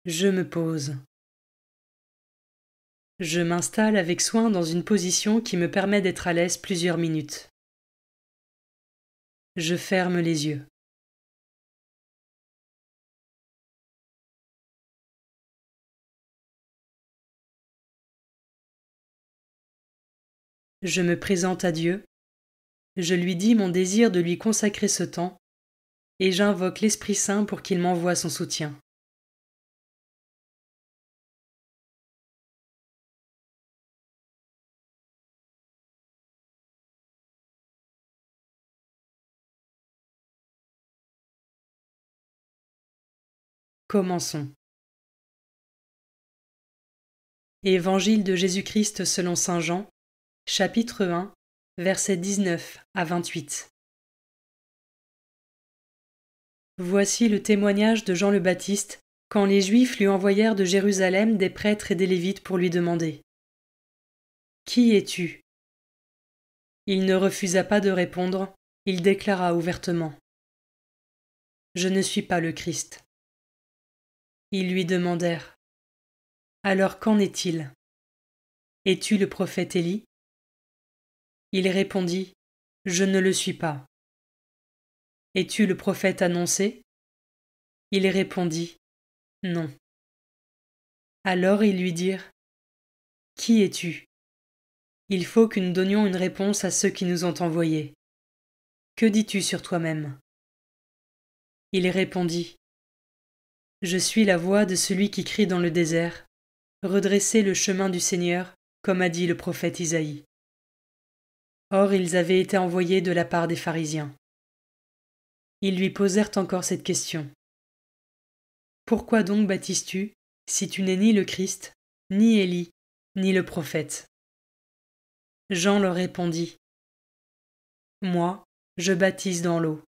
Je me pose. Je m'installe avec soin dans une position qui me permet d'être à l'aise plusieurs minutes. Je ferme les yeux. Je me présente à Dieu, je lui dis mon désir de lui consacrer ce temps, et j'invoque l'Esprit Saint pour qu'il m'envoie son soutien. Commençons. Évangile de Jésus-Christ selon saint Jean, chapitre 1, versets 19 à 28. Voici le témoignage de Jean le Baptiste quand les Juifs lui envoyèrent de Jérusalem des prêtres et des Lévites pour lui demander : « Qui es-tu ? » Il ne refusa pas de répondre, il déclara ouvertement : « Je ne suis pas le Christ. » Ils lui demandèrent : « Alors qu'en est-il ? Es-tu le prophète Élie ? » Il répondit : « Je ne le suis pas. » « Es-tu le prophète annoncé ? » Il répondit : « Non. » Alors ils lui dirent : « Qui es-tu ? Il faut que nous donnions une réponse à ceux qui nous ont envoyés. Que dis-tu sur toi-même ? » Il répondit : « Je suis la voix de celui qui crie dans le désert : redressez le chemin du Seigneur, comme a dit le prophète Isaïe. » Or ils avaient été envoyés de la part des pharisiens. Ils lui posèrent encore cette question : « Pourquoi donc baptises-tu, si tu n'es ni le Christ, ni Élie, ni le prophète ? » Jean leur répondit : « Moi, je baptise dans l'eau.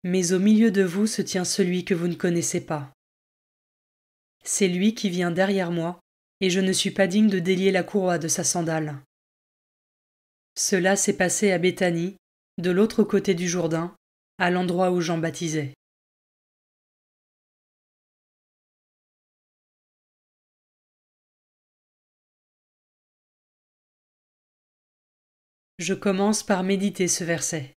Mais au milieu de vous se tient celui que vous ne connaissez pas. C'est lui qui vient derrière moi, et je ne suis pas digne de délier la courroie de sa sandale. » Cela s'est passé à Béthanie, de l'autre côté du Jourdain, à l'endroit où Jean baptisait. Je commence par méditer ce verset.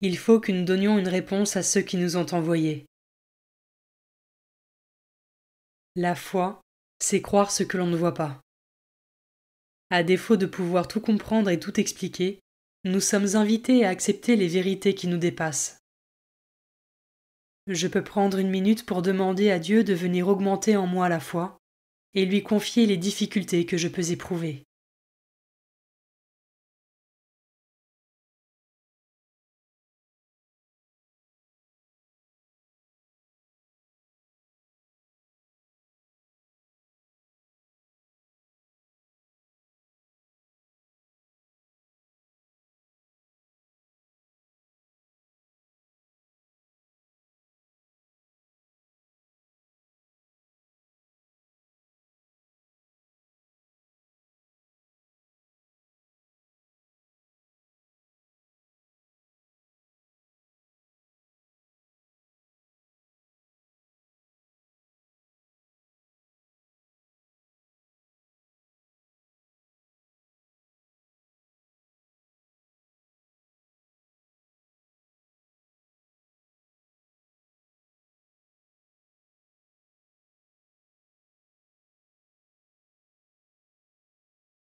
Il faut que nous donnions une réponse à ceux qui nous ont envoyés. La foi, c'est croire ce que l'on ne voit pas. À défaut de pouvoir tout comprendre et tout expliquer, nous sommes invités à accepter les vérités qui nous dépassent. Je peux prendre une minute pour demander à Dieu de venir augmenter en moi la foi et lui confier les difficultés que je peux éprouver.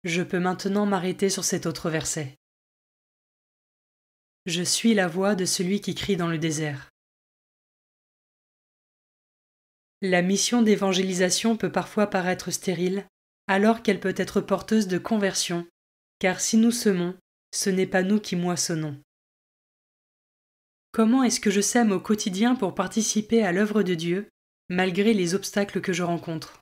Je peux maintenant m'arrêter sur cet autre verset. Je suis la voix de celui qui crie dans le désert. La mission d'évangélisation peut parfois paraître stérile, alors qu'elle peut être porteuse de conversion, car si nous semons, ce n'est pas nous qui moissonnons. Comment est-ce que je sème au quotidien pour participer à l'œuvre de Dieu, malgré les obstacles que je rencontre ?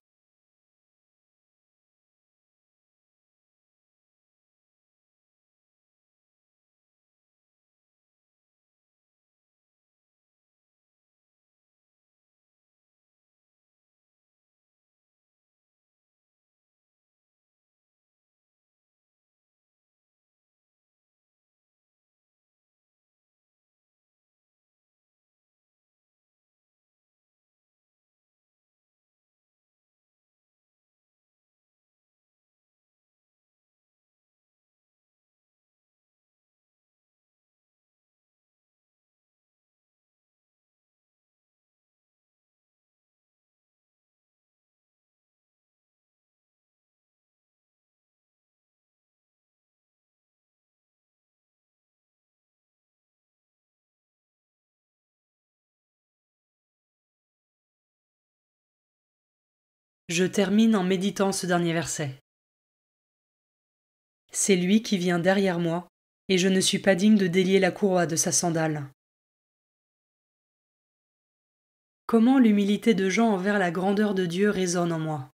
Je termine en méditant ce dernier verset. C'est lui qui vient derrière moi, et je ne suis pas digne de délier la courroie de sa sandale. Comment l'humilité de Jean envers la grandeur de Dieu résonne en moi.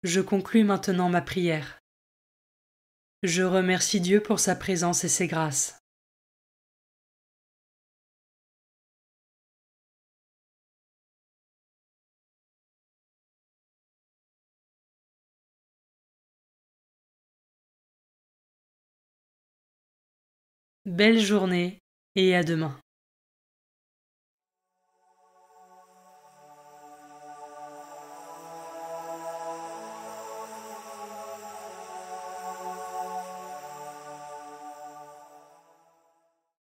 Je conclus maintenant ma prière. Je remercie Dieu pour sa présence et ses grâces. Belle journée et à demain.